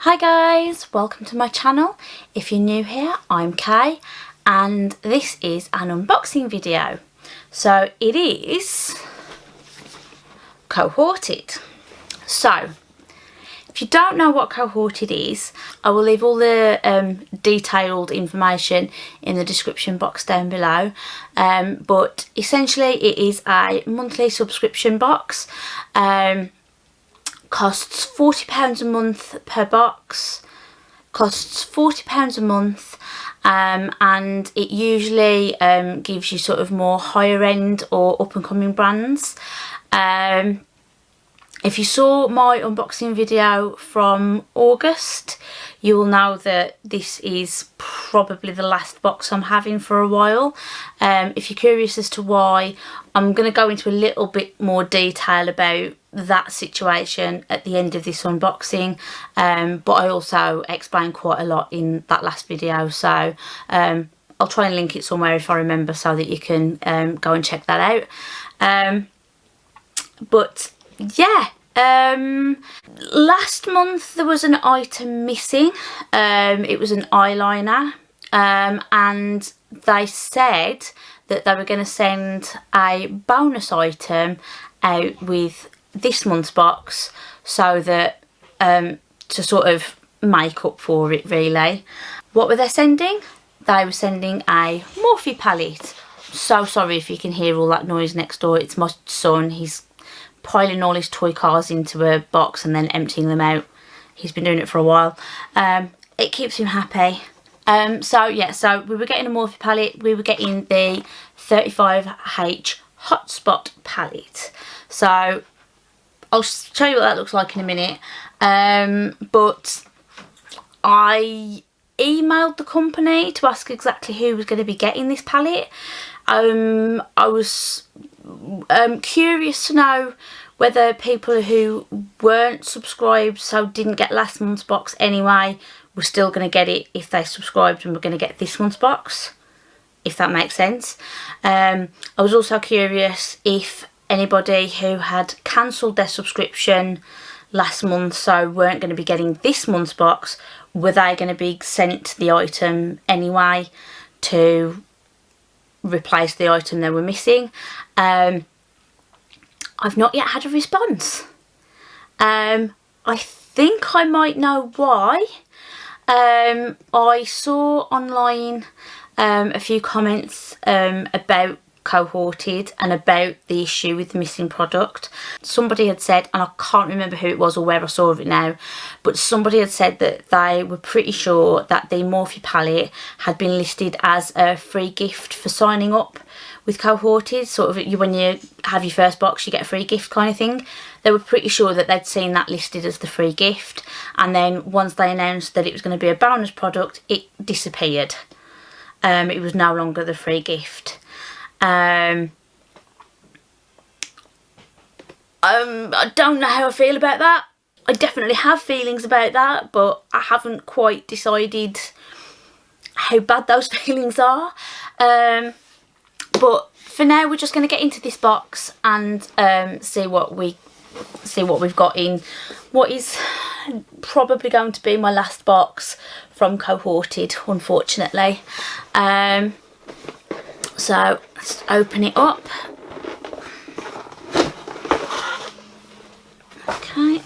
Hi guys, welcome to my channel. If you're new here, I'm Kay and this is an unboxing video. So it is Cohorted. So if you don't know what Cohorted is, I will leave all the detailed information in the description box down below. But essentially it is a monthly subscription box. Costs £40 a month per box, costs £40 a month, and it usually gives you sort of more higher end or up and coming brands. If you saw my unboxing video from August, you will know that this is probably the last box I'm having for a while. If you're curious as to why, I'm going to go into a little bit more detail about that situation at the end of this unboxing, but I also explained quite a lot in that last video, so I'll try and link it somewhere if I remember so that you can go and check that out. But yeah, last month there was an item missing. It was an eyeliner, and they said that they were going to send a bonus item out with this month's box, so that to sort of make up for it really. What were they sending? They were sending a Morphe Palette. So sorry if you can hear all that noise next door. It's my son. He's piling all his toy cars into a box and then emptying them out. He's been doing it for a while. It keeps him happy. So yeah, so we were getting a Morphe palette. We were getting the 35H Hotspot palette. So I'll show you what that looks like in a minute. But I emailed the company to ask exactly who was going to be getting this palette. I was curious to know whether people who weren't subscribed, so didn't get last month's box anyway, were still going to get it if they subscribed and were going to get this month's box, if that makes sense. I was also curious if anybody who had cancelled their subscription last month, so weren't going to be getting this month's box, were they going to be sent the item anyway to replace the item they were missing. I've not yet had a response. I think I might know why. I saw online a few comments about Cohorted and about the issue with the missing product. Somebody had said, and I can't remember who it was or where I saw it now, but somebody had said that they were pretty sure that the Morphe palette had been listed as a free gift for signing up with Cohorted. Sort of when you have your first box you get a free gift kind of thing. They were pretty sure that they'd seen that listed as the free gift, and then once they announced that it was going to be a bonus product, it disappeared. It was no longer the free gift. I don't know how I feel about that. I definitely have feelings about that, but I haven't quite decided how bad those feelings are. But for now we're just going to get into this box and see what we've got in what is probably going to be my last box from Cohorted, unfortunately. So let's open it up. Okay.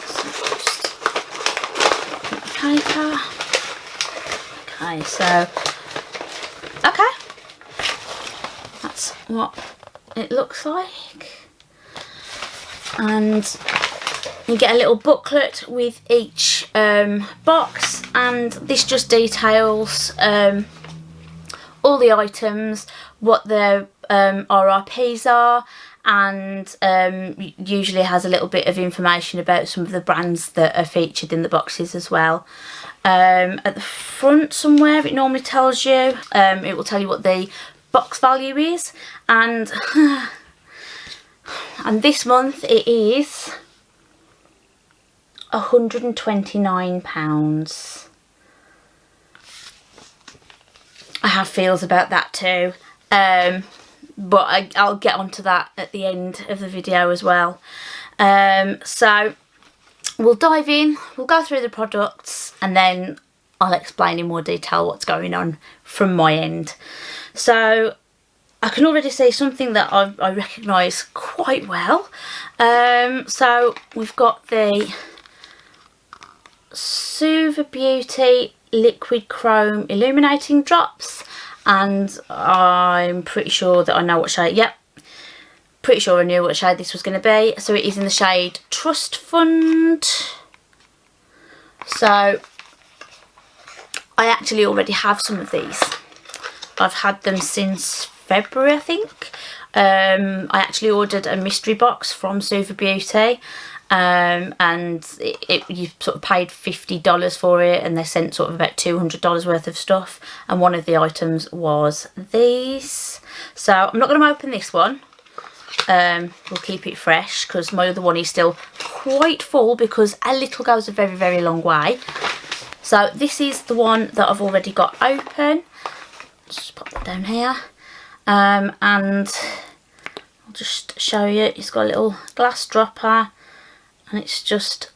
So just put the paper. Okay, so okay. That's what it looks like. And you get a little booklet with each box, and this just details all the items, what the RRPs are, and usually has a little bit of information about some of the brands that are featured in the boxes as well. At the front somewhere it normally tells you, it will tell you what the box value is, and this month it is £129. I have feels about that too, but I'll get onto that at the end of the video as well. So we'll dive in, we'll go through the products, and then I'll explain in more detail what's going on from my end. So I can already see something that I recognise quite well. So we've got the Super Beauty Liquid Chrome Illuminating Drops, and I'm pretty sure that I know what shade, yep, pretty sure I knew what shade this was going to be. So it is in the shade Trust Fund. So I actually already have some of these. I've had them since February, I think. I actually ordered a mystery box from Super Beauty, and you sort of paid $50 for it, and they sent sort of about $200 worth of stuff, and one of the items was these. So I'm not going to open this one. We'll keep it fresh because my other one is still quite full, because a little goes a very, very long way. So this is the one that I've already got open. Just pop that down here, and I'll just show you. It's got a little glass dropper, and it's just,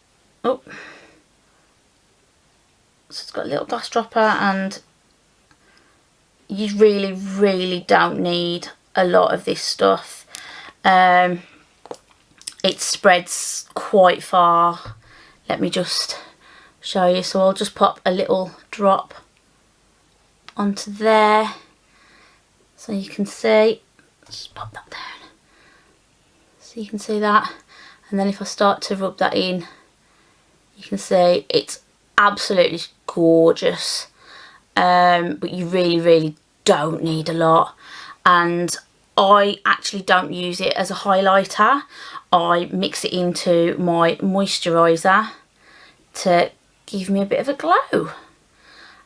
oh, so it's got a little glass dropper, and you really, really don't need a lot of this stuff. It spreads quite far. Let me just show you. So I'll just pop a little drop onto there so you can see. Just pop that down so you can see that, and then if I start to rub that in, you can see it's absolutely gorgeous. But you really, really don't need a lot, and I actually don't use it as a highlighter. I mix it into my moisturiser to give me a bit of a glow.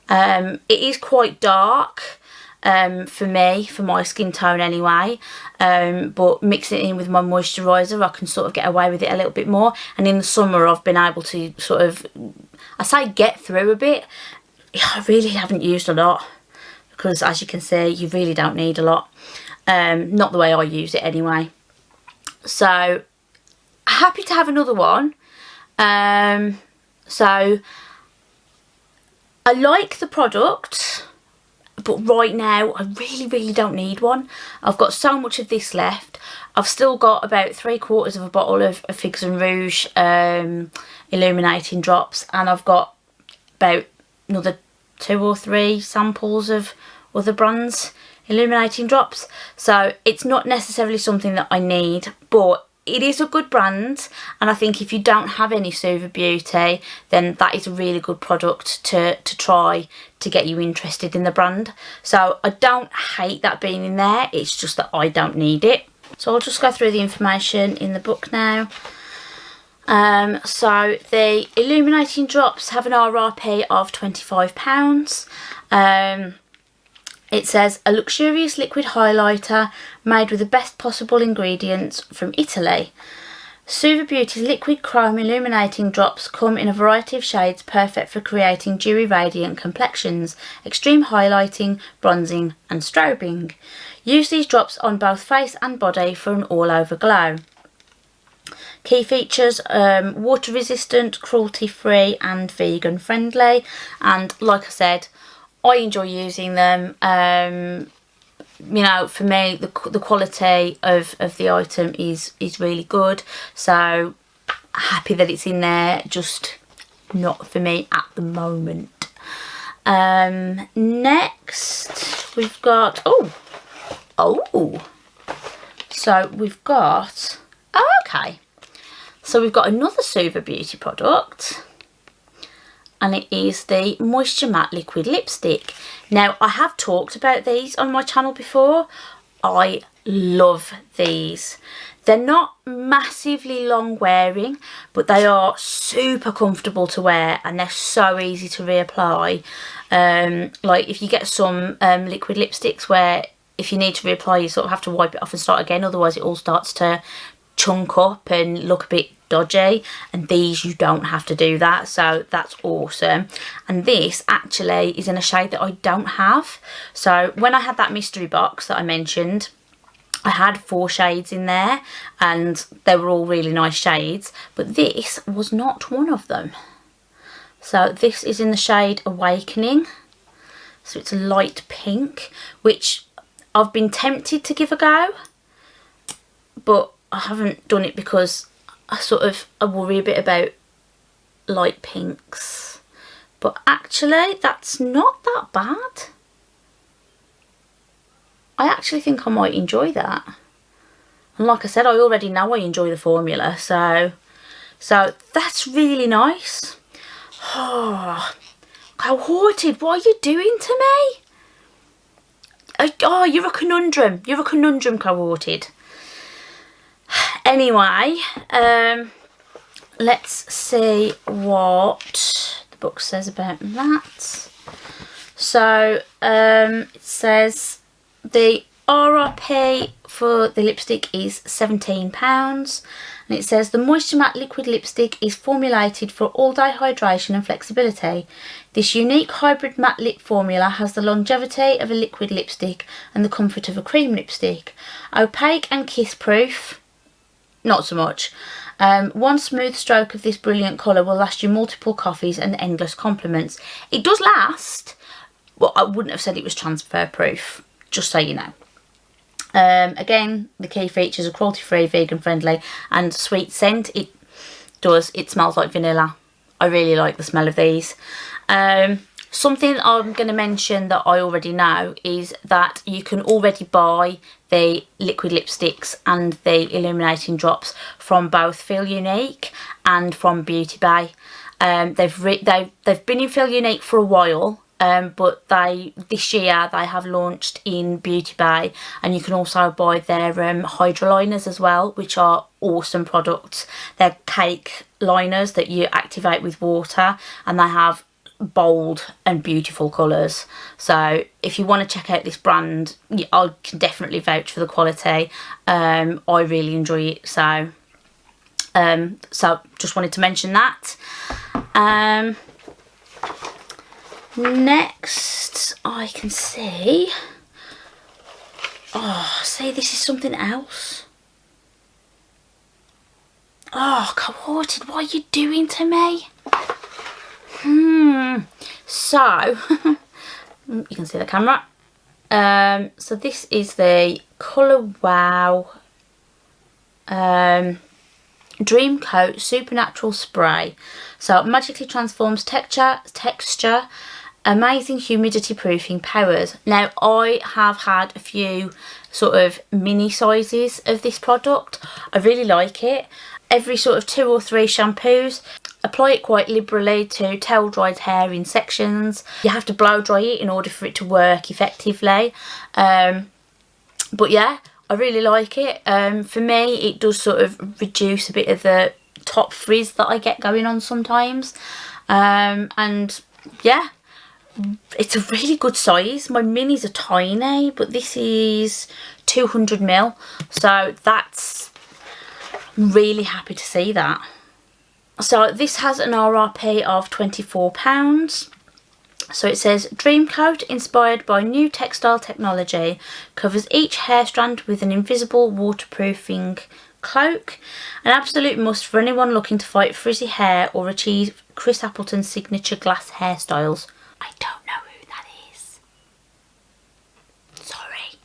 It is quite dark for me, for my skin tone anyway, but mixing it in with my moisturiser, I can sort of get away with it a little bit more. And in the summer I've been able to sort of, I say get through a bit. I really haven't used a lot, because as you can see, you really don't need a lot. Not the way I use it anyway. So happy to have another one. So I like the product, but right now I really, really don't need one. I've got so much of this left. I've still got about 3/4 of a bottle of Figs and Rouge illuminating drops, and I've got about another 2 or 3 samples of other brands illuminating drops. So it's not necessarily something that I need, but it is a good brand, and I think if you don't have any Super Beauty, then that is a really good product to try to get you interested in the brand. So I don't hate that being in there, it's just that I don't need it. So I'll just go through the information in the book now. So the illuminating drops have an RRP of £25. It says a luxurious liquid highlighter made with the best possible ingredients from Italy. Super Beauty's liquid chrome illuminating drops come in a variety of shades, perfect for creating dewy radiant complexions, extreme highlighting, bronzing and strobing. Use these drops on both face and body for an all-over glow. Key features: water resistant, cruelty free and vegan friendly. And like I said, I enjoy using them. You know, for me, the quality of the item is really good. So happy that it's in there, just not for me at the moment. Next we've got, so we've got, okay. So we've got another Super Beauty product, and it is the Moisture Matte Liquid Lipstick. Now, I have talked about these on my channel before. I love these. They're not massively long wearing, but they are super comfortable to wear, and they're so easy to reapply. Like if you get some liquid lipsticks where if you need to reapply, you sort of have to wipe it off and start again, otherwise it all starts to chunk up and look a bit dodgy, and these you don't have to do that, so that's awesome. And this actually is in a shade that I don't have. So when I had that mystery box that I mentioned, I had 4 shades in there and they were all really nice shades, but this was not one of them. So this is in the shade Awakening. So it's a light pink, which I've been tempted to give a go, but I haven't done it because I worry a bit about light pinks. But actually, that's not that bad. I actually think I might enjoy that. And like I said, I already know I enjoy the formula, so that's really nice. Oh, Cohorted, what are you doing to me? Oh, you're a conundrum. You're a conundrum, Cohorted. Anyway, let's see what the book says about that. So, it says the RRP for the lipstick is £17, and it says the Moisture Matte liquid lipstick is formulated for all-day hydration and flexibility. This unique hybrid matte lip formula has the longevity of a liquid lipstick and the comfort of a cream lipstick. Opaque and kiss-proof, not so much. One smooth stroke of this brilliant colour will last you multiple coffees and endless compliments. It does last, but I wouldn't have said it was transfer proof, just so you know. Again, the key features are cruelty-free, vegan-friendly and sweet scent. It smells like vanilla. I really like the smell of these. Something I'm going to mention that I already know is that you can already buy the liquid lipsticks and the illuminating drops from both Feel Unique and from Beauty Bay. They've been in Feel Unique for a while. But this year they have launched in Beauty Bay, and you can also buy their hydro liners as well, which are awesome products. They're cake liners that you activate with water, and they have bold and beautiful colours. So if you want to check out this brand, I can definitely vouch for the quality. I really enjoy it, so just wanted to mention that. Next, I can see, see, this is something else. Oh, Cohorted, what are you doing to me? So, you can see the camera. So this is the Colour Wow Dream Coat Supernatural Spray. So it magically transforms texture, amazing humidity proofing powers. Now I have had a few sort of mini sizes of this product. I really like it. Every sort of 2 or 3 shampoos. Apply it quite liberally to towel dried hair in sections. You have to blow dry it in order for it to work effectively. But yeah, I really like it. For me, it does sort of reduce a bit of the top frizz that I get going on sometimes. And yeah, it's a really good size. My minis are tiny, but this is 200ml, so I'm really happy to see that. So this has an RRP of £24. So it says Dream Coat, inspired by new textile technology, covers each hair strand with an invisible waterproofing cloak. An absolute must for anyone looking to fight frizzy hair or achieve Chris Appleton's signature glass hairstyles. I don't know who that is. Sorry.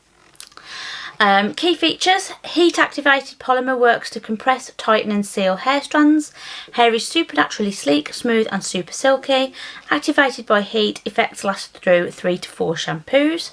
Key features: heat activated polymer works to compress, tighten and seal hair strands. Hair is supernaturally sleek, smooth and super silky. Activated by heat, effects last through 3 to 4 shampoos.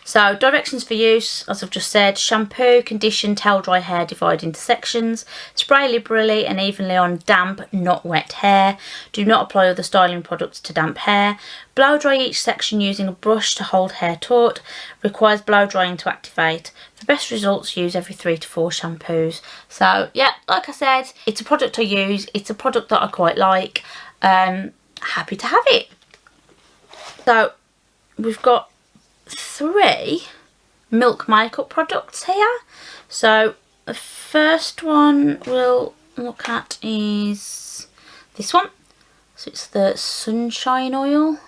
So directions for use, as I've just said: shampoo, condition, towel dry hair, divide into sections. Spray liberally and evenly on damp, not wet hair. Do not apply other styling products to damp hair. Blow dry each section using a brush to hold hair taut. Requires blow drying to activate. For best results, use every 3 to 4 shampoos. So yeah, like I said, it's a product I use. It's a product that I quite like. Happy to have it. So we've got 3 Milk makeup products here. So the first one we'll look at is this one. So it's the Sunshine Oil.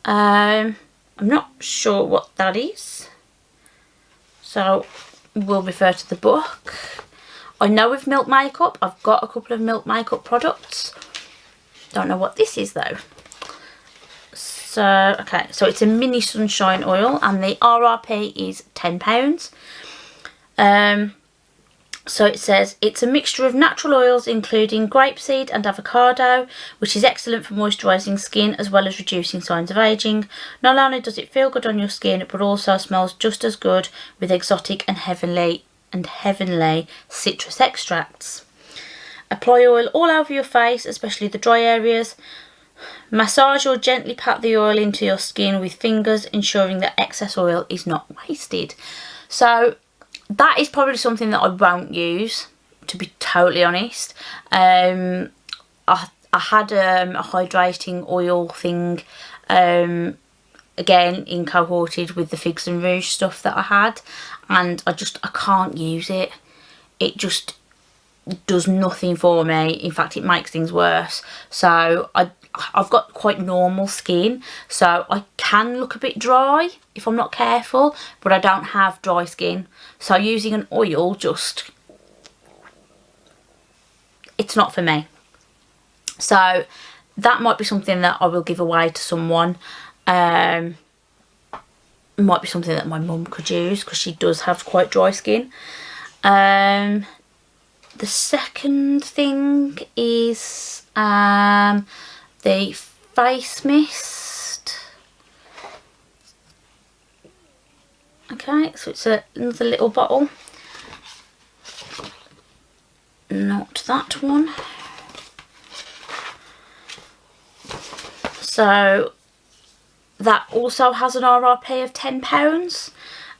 I'm not sure what that is. So we'll refer to the book. I know with Milk Makeup, I've got a couple of Milk Makeup products. Don't know what this is though. So, okay, so it's a mini sunshine oil and the RRP is £10. So it says it's a mixture of natural oils including grapeseed and avocado, which is excellent for moisturising skin as well as reducing signs of ageing. Not only does it feel good on your skin, but also smells just as good with exotic and heavenly citrus extracts. Apply oil all over your face, especially the dry areas. Massage or gently pat the oil into your skin with fingers, ensuring that excess oil is not wasted. So that is probably something that I won't use, to be totally honest. I had a hydrating oil thing again in Cohorted with the Figs and Rouge stuff that I had, and I can't use it. It just does nothing for me. In fact, it makes things worse. So I've got quite normal skin, so I can look a bit dry if I'm not careful, but I don't have dry skin. So using an oil it's not for me. So that might be something that I will give away to someone. Might be something that my mum could use because she does have quite dry skin. The second thing is the face mist. Okay, so it's another little bottle. Not that one. So that also has an RRP of £10.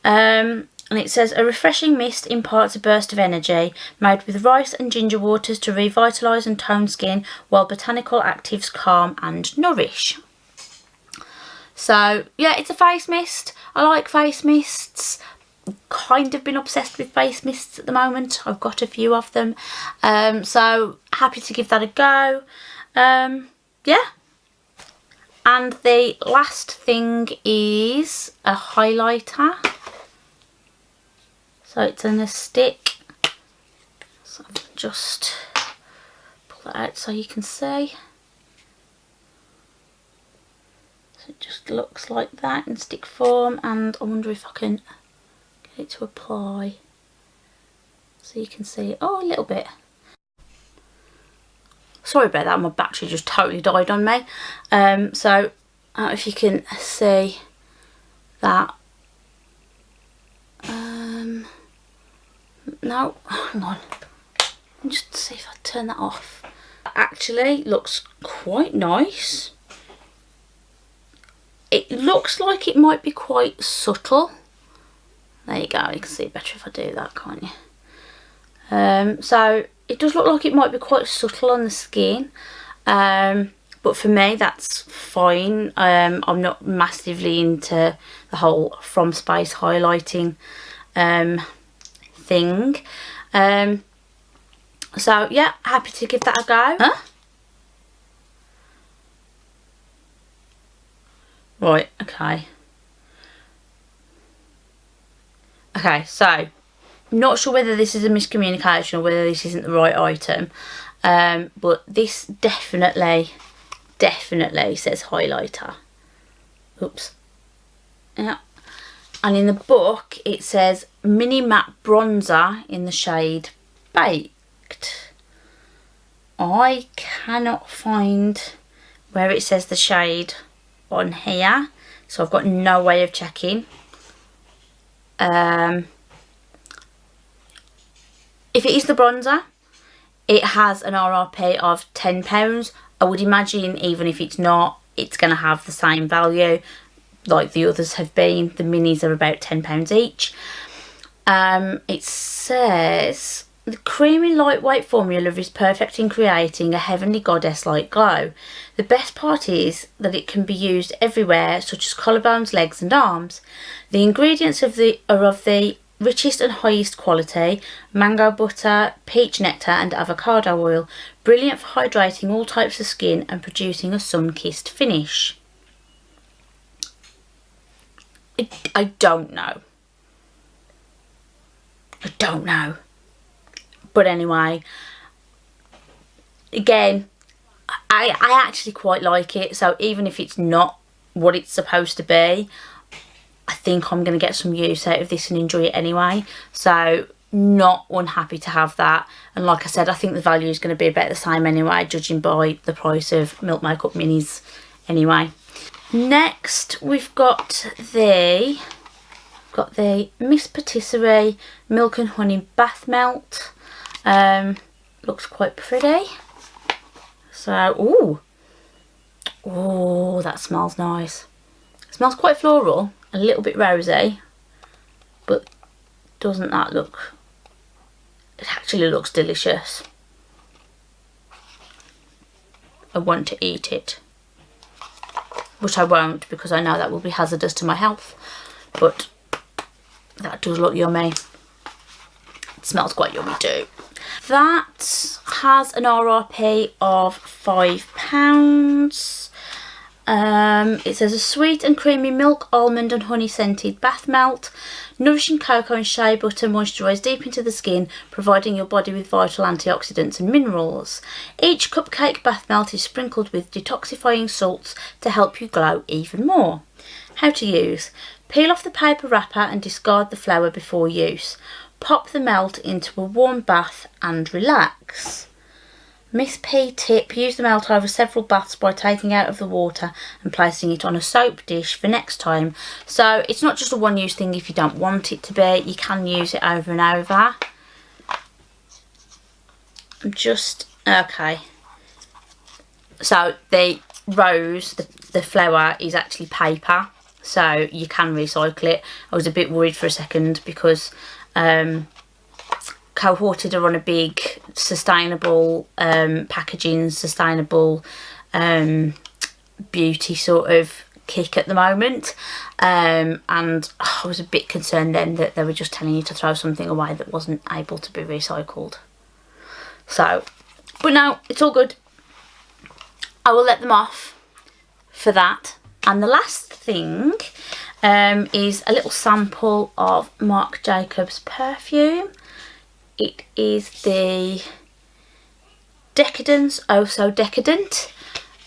And it says a refreshing mist imparts a burst of energy made with rice and ginger waters to revitalise and tone skin, while botanical actives calm and nourish. So yeah, it's a face mist. I like face mists. Kind of been obsessed with face mists at the moment. I've got a few of them. So happy to give that a go. Yeah. And the last thing is a highlighter. So it's in a stick. So just pull that out so you can see. So it just looks like that in stick form, and I wonder if I can get it to apply so you can see. Oh, a little bit. Sorry about that, my battery just totally died on me. So if you can see that. No, hang on. Just see if I turn that off. Actually looks quite nice. It looks like it might be quite subtle. There you go, you can see it better if I do that, can't you? So it does look like it might be quite subtle on the skin, but for me that's fine. I'm not massively into the whole from space highlighting thing. So yeah, happy to give that a go. Huh? Right, okay. Okay, so not sure whether this is a miscommunication or whether this isn't the right item, but this definitely says highlighter. Oops. Yeah. And in the book it says mini matte bronzer in the shade Baked. I cannot find where it says the shade on here, so I've got no way of checking. If it is the bronzer, it has an RRP of £10. I would imagine even if it's not, it's going to have the same value like the others have been. The minis are about £10 each. It says the creamy lightweight formula is perfect in creating a heavenly goddess-like glow. The best part is that it can be used everywhere, such as collarbones, legs and arms. The ingredients are of the richest and highest quality: mango butter, peach nectar and avocado oil. Brilliant for hydrating all types of skin and producing a sun-kissed finish. I don't know. I don't know. But anyway, again, I actually quite like it. So even if it's not what it's supposed to be, I think I'm going to get some use out of this and enjoy it anyway. So not unhappy to have that. And like I said, I think the value is going to be about the same anyway, judging by the price of Milk Makeup Minis anyway. Next we've got the Miss Patisserie Milk and Honey Bath Melt. Looks quite pretty. So, ooh, that smells nice. It smells quite floral, a little bit rosy, but doesn't that look, it actually looks delicious. I want to eat it, but I won't because I know that will be hazardous to my health, but that does look yummy. It smells quite yummy too. That has an RRP of £5. It says a sweet and creamy milk, almond and honey scented bath melt. Nourishing cocoa and shea butter moisturise deep into the skin, providing your body with vital antioxidants and minerals. Each cupcake bath melt is sprinkled with detoxifying salts to help you glow even more. How to use. Peel off the paper wrapper and discard the flour before use. Pop the melt into a warm bath and relax. Miss P tip, use the melt over several baths by taking out of the water and placing it on a soap dish for next time. So it's not just a one-use thing if you don't want it to be, you can use it over and over. Okay. So the rose, the flower is actually paper, so you can recycle it. I was a bit worried for a second because Cohorted are on a big sustainable packaging, sustainable beauty sort of kick at the moment, and I was a bit concerned then that they were just telling you to throw something away that wasn't able to be recycled. So, but no, it's all good. I will let them off for that. And the last thing is a little sample of Marc Jacobs perfume. It is the Decadence Oh So Decadent.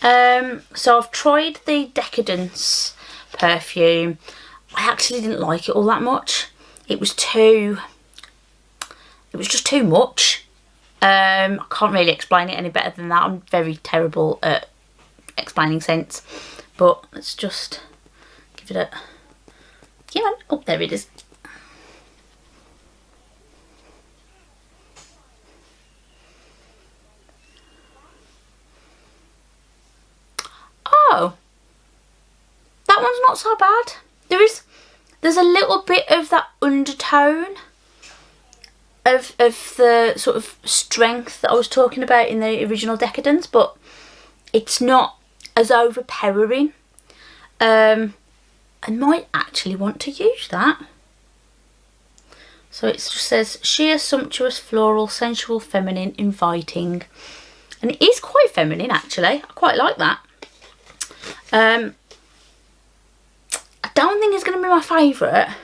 So I've tried the Decadence perfume. I actually didn't like it all that much. It was just too much. I can't really explain it any better than that. I'm very terrible at explaining scents. But let's just give it a... Come on. Oh, there it is. Oh, that one's not so bad. There's a little bit of that undertone of the sort of strength that I was talking about in the original Decadence, but it's not as overpowering. I might actually want to use that. So it just says sheer, sumptuous, floral, sensual, feminine, inviting, and it is quite feminine actually. I quite like that. I don't think it's going to be my favourite.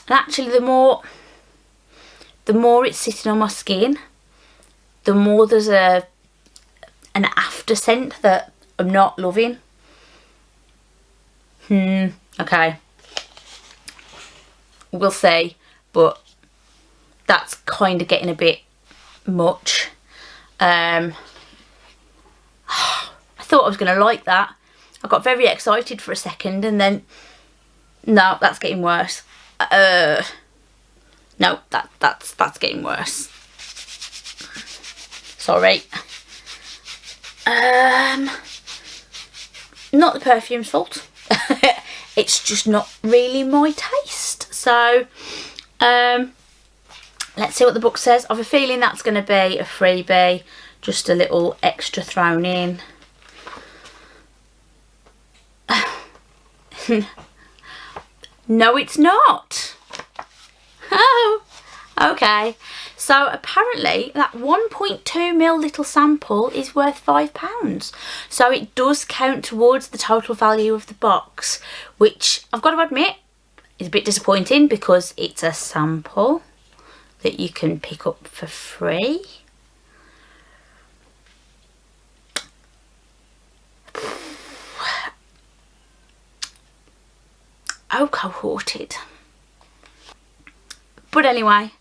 And actually the more it's sitting on my skin, the more there's an after scent that I'm not loving. Okay. We'll see, but that's kind of getting a bit much. I thought I was going to like that. I got very excited for a second and then, no, that's getting worse. No, that's getting worse. Sorry. Not the perfume's fault. It's just not really my taste. So, let's see what the book says. I have a feeling that's going to be a freebie. Just a little extra thrown in. No, it's not. Oh, okay. So apparently that 1.2ml little sample is worth £5. So it does count towards the total value of the box, which I've got to admit is a bit disappointing because it's a sample that you can pick up for free. Oh, Cohorted. But anyway,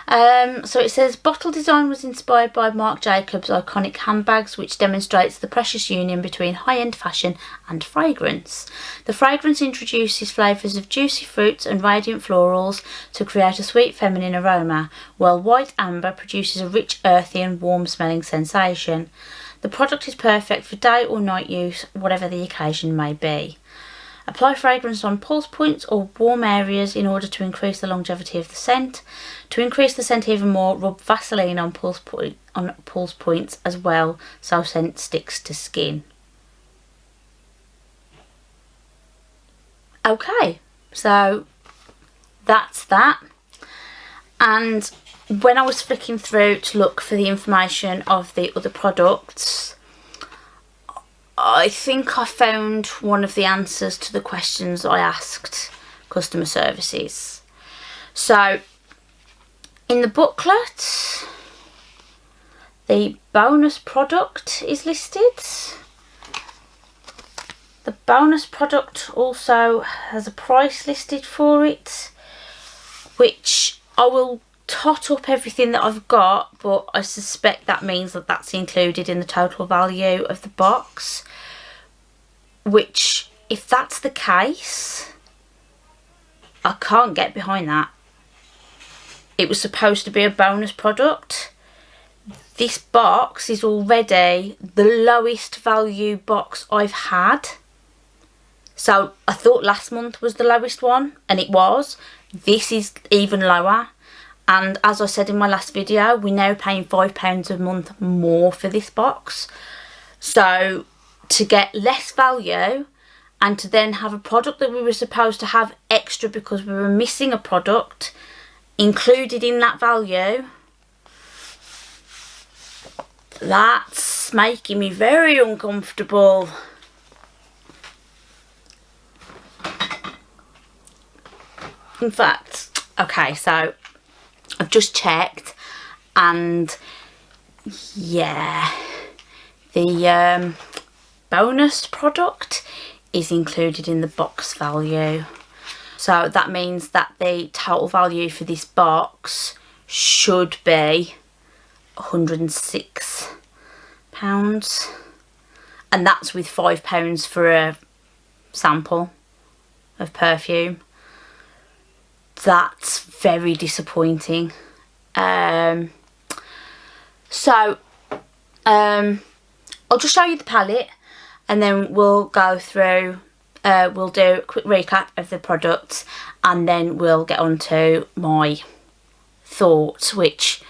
so it says bottle design was inspired by Marc Jacobs' iconic handbags, which demonstrates the precious union between high-end fashion and fragrance. The fragrance introduces flavours of juicy fruits and radiant florals to create a sweet feminine aroma, while white amber produces a rich, earthy and warm-smelling sensation. The product is perfect for day or night use, whatever the occasion may be. Apply fragrance on pulse points or warm areas in order to increase the longevity of the scent. To increase the scent even more, rub Vaseline on pulse points as well, so scent sticks to skin. Okay, so that's that. And when I was flicking through to look for the information of the other products, I think I found one of the answers to the questions I asked customer services. So in the booklet, the bonus product is listed. The bonus product also has a price listed for it, which I will tot up everything that I've got, but I suspect that means that that's included in the total value of the box, which, if that's the case, I can't get behind that. It was supposed to be a bonus product. This box is already the lowest value box I've had. So I thought last month was the lowest one, and it was. This is even lower. And as I said in my last video, we're now paying £5 a month more for this box. So to get less value and to then have a product that we were supposed to have extra because we were missing a product included in that value, that's making me very uncomfortable. In fact, okay, so I've just checked, and yeah, the bonus product is included in the box value. So that means that the total value for this box should be £106, and that's with £5 for a sample of perfume. That's very disappointing. I'll just show you the palette, and then we'll go through, we'll do a quick recap of the products, and then we'll get on to my thoughts, which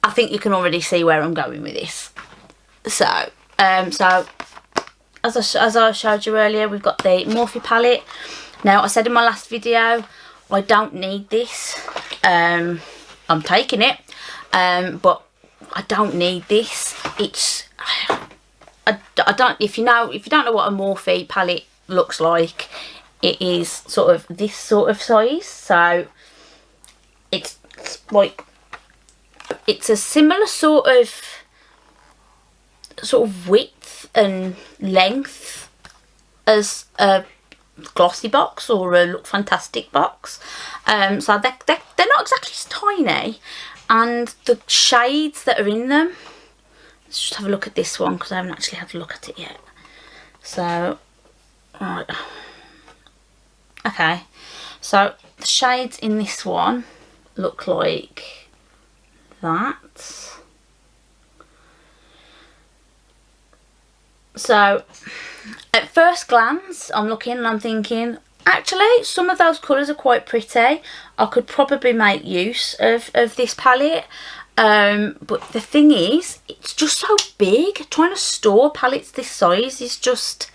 I think you can already see where I'm going with this. So as I showed you earlier, we've got the Morphe palette. Now, I said in my last video, I don't need this. I'm taking it, but I don't need this. It's I don't. If you don't know what a Morphe palette looks like, it is sort of this sort of size. So it's like, it's a similar sort of width and length as a Glossybox or a Look Fantastic box. So they're not exactly tiny, and the shades that are in them, let's just have a look at this one because I haven't actually had a look at it yet. So right, okay, so the shades in this one look like that. So at first glance, I'm looking and I'm thinking, actually, some of those colours are quite pretty. I could probably make use of this palette. But the thing is, it's just so big. Trying to store palettes this size is just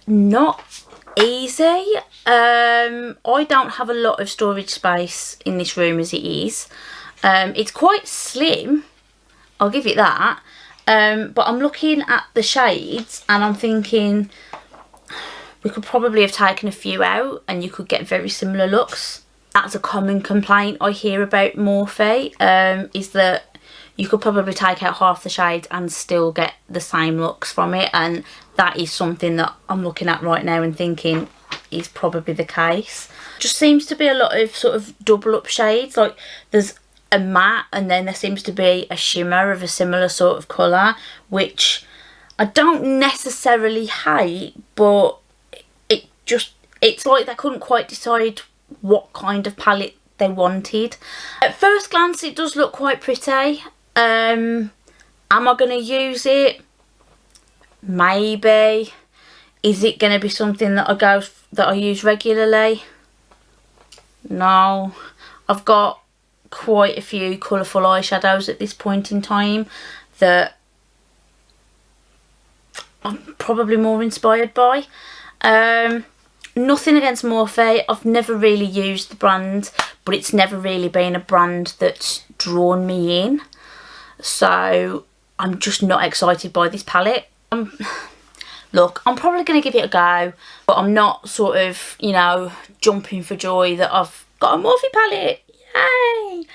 not easy. I don't have a lot of storage space in this room as it is. It's quite slim, I'll give it that. But I'm looking at the shades and I'm thinking, we could probably have taken a few out and you could get very similar looks. That's a common complaint I hear about Morphe, is that you could probably take out half the shades and still get the same looks from it, and that is something that I'm looking at right now and thinking is probably the case. Just seems to be a lot of sort of double up shades, like there's a matte and then there seems to be a shimmer of a similar sort of colour, which I don't necessarily hate, but it's like they couldn't quite decide what kind of palette they wanted. At first glance it does look quite pretty. Am I going to use it? Maybe. Is it going to be something that I use regularly? No. I've got quite a few colourful eyeshadows at this point in time that I'm probably more inspired by. Nothing against Morphe. I've never really used the brand, but it's never really been a brand that's drawn me in. So I'm just not excited by this palette. Look, I'm probably going to give it a go, but I'm not sort of, you know, jumping for joy that I've got a Morphe palette. Yay!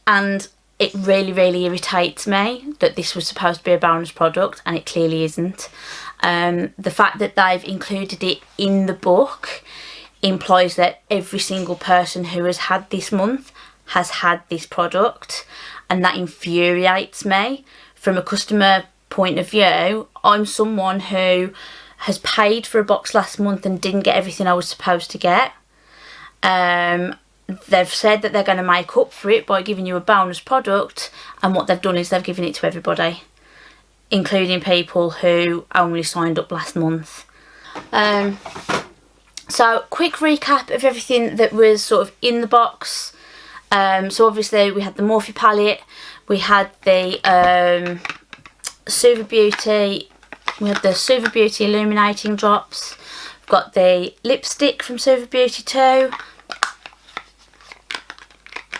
And it really, really irritates me that this was supposed to be a bonus product and it clearly isn't. The fact that they've included it in the book implies that every single person who has had this month has had this product, and that infuriates me. From a customer point of view, I'm someone who has paid for a box last month and didn't get everything I was supposed to get. They've said that they're going to make up for it by giving you a bonus product, and what they've done is they've given it to everybody, including people who only signed up last month. So quick recap of everything that was sort of in the box. So obviously we had the Morphe palette, we had the Suva Beauty, we had the Suva Beauty illuminating drops, we've got the lipstick from Suva Beauty too.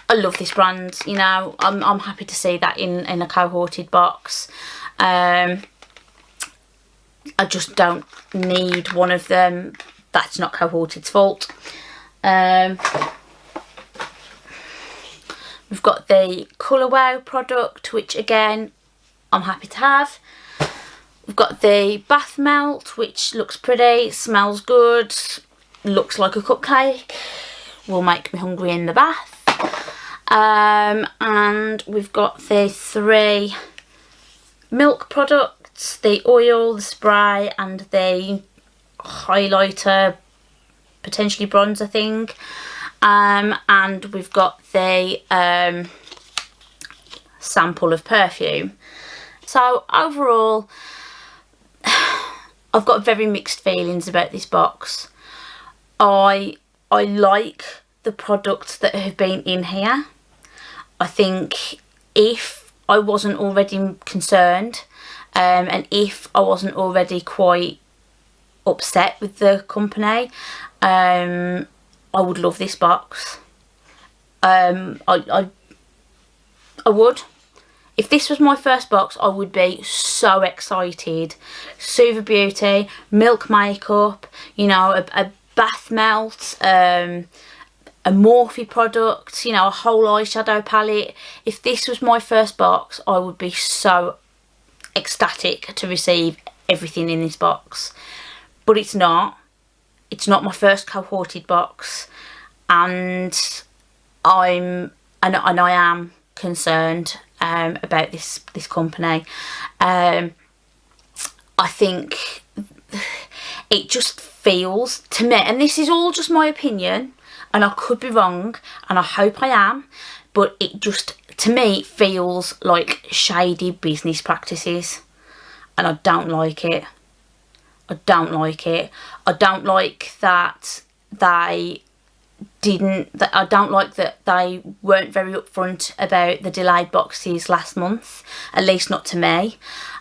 I love this brand, you know, I'm happy to see that in a cohorted box. I just don't need one of them. That's not Cohorted's fault. We've got the Colour Wow product, which again, I'm happy to have. We've got the Bath Melt, which looks pretty, smells good, looks like a cupcake, will make me hungry in the bath. And we've got the 3 milk products, the oil, the spray and the highlighter, potentially bronzer thing. And we've got the sample of perfume. So overall, I've got very mixed feelings about this box. I like the products that have been in here. I think if I wasn't already concerned, and if I wasn't already quite upset with the company, I would love this box. I would. If this was my first box, I would be so excited. Suva Beauty, Milk Makeup, you know, a bath melt, a Morphe product, you know, a whole eyeshadow palette. If this was my first box, I would be so ecstatic to receive everything in this box. But it's not. It's not my first cohorted box, and I am concerned about this company. I think it just feels to me, and this is all just my opinion, and I could be wrong, and I hope I am, but it just, to me, feels like shady business practices, and I don't like it. I don't like it. I don't like that they I don't like that they weren't very upfront about the delayed boxes last month, at least not to me.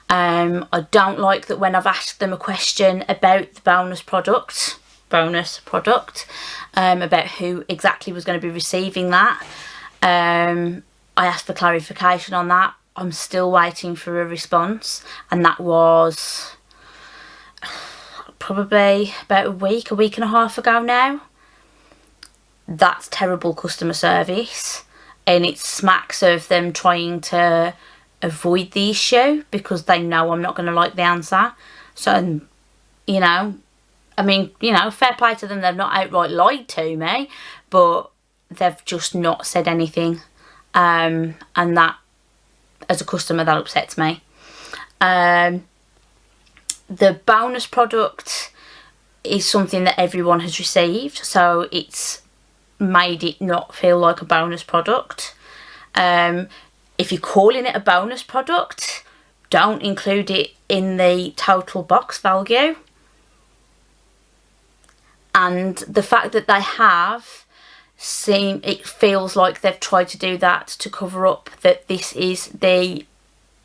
I don't like that when I've asked them a question about the bonus product, about who exactly was going to be receiving that. I asked for clarification on that. I'm still waiting for a response, and that was probably about a week and a half ago now. That's terrible customer service, and it smacks of them trying to avoid the issue because they know I'm not going to like the answer. So, you know, I mean, you know, fair play to them, they've not outright lied to me, but they've just not said anything, and that, as a customer, that upsets me. The bonus product is something that everyone has received, so it's made it not feel like a bonus product. If you're calling it a bonus product, don't include it in the total box value. And the fact that they have, it feels like they've tried to do that to cover up that this is the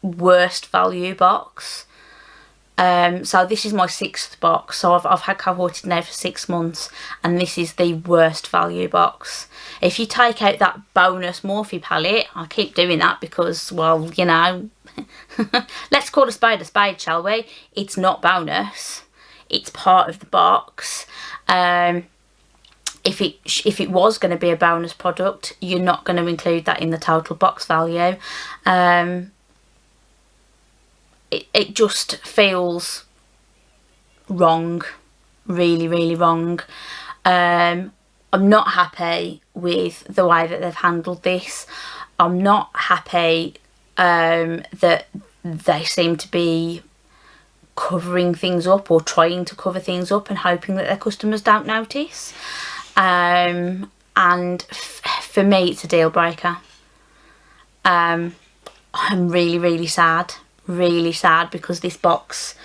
worst value box. So this is my 6th box, so I've had Cohorted now for 6 months, and this is the worst value box. If you take out that bonus Morphe palette, I keep doing that because, well, you know, let's call a spade, shall we? It's not bonus, it's part of the box. If it was going to be a bonus product, you're not going to include that in the total box value. It just feels wrong, really, really wrong. I'm not happy with the way that they've handled this. I'm not happy that they seem to be covering things up or trying to cover things up and hoping that their customers don't notice. And for me, it's a deal breaker. I'm really, really sad. Really sad, because this box,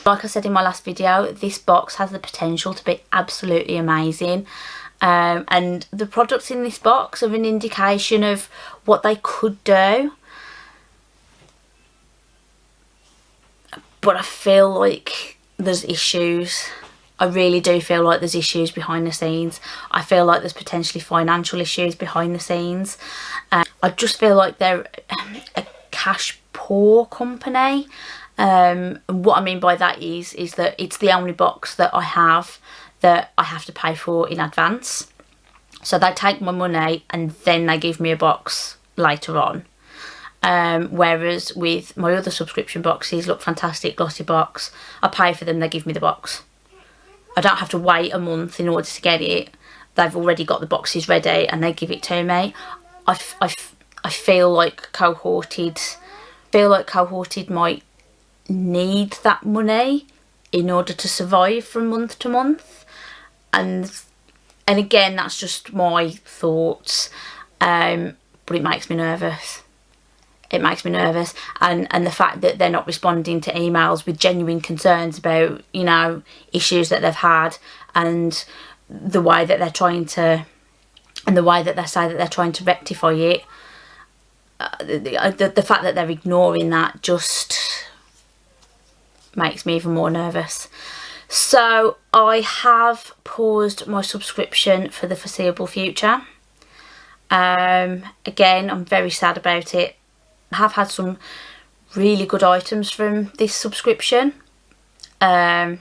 like I said in my last video, this box has the potential to be absolutely amazing, and the products in this box are an indication of what they could do, but I feel like there's issues. I really do feel like there's issues behind the scenes. I feel like there's potentially financial issues behind the scenes. I just feel like they're a cash poor company. What I mean by that is that it's the only box that I have to pay for in advance. So they take my money and then they give me a box later on. Whereas with my other subscription boxes, look fantastic, Glossybox, I pay for them, they give me the box. I don't have to wait a month in order to get it. They've already got the boxes ready and they give it to me. I feel like Cohorted might need that money in order to survive from month to month, and again, that's just my thoughts, but it makes me nervous. It makes me nervous, and the fact that they're not responding to emails with genuine concerns about, you know, issues that they've had, and the way that they're trying to, and the way that they say that they're trying to rectify it. The fact that they're ignoring that just makes me even more nervous. So I have paused my subscription for the foreseeable future. Again, I'm very sad about it. I have had some really good items from this subscription, but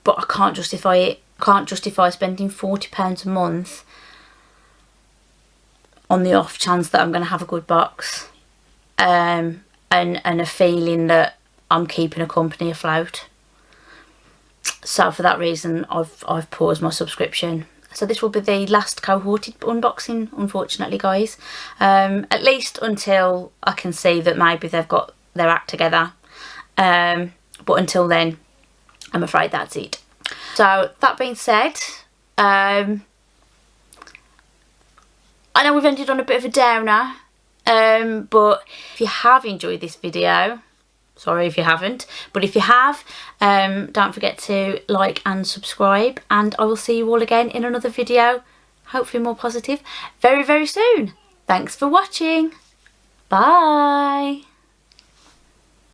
I can't justify it. I can't justify spending £40 a month on the off chance that I'm going to have a good box, and a feeling that I'm keeping a company afloat. So for that reason, I've paused my subscription. So this will be the last Cohorted unboxing, unfortunately, guys. At least until I can see that maybe they've got their act together. But until then, I'm afraid that's it. So that being said, I know we've ended on a bit of a downer, but if you have enjoyed this video, sorry if you haven't, but if you have, don't forget to like and subscribe, and I will see you all again in another video, hopefully more positive, very, very soon. Thanks for watching. Bye.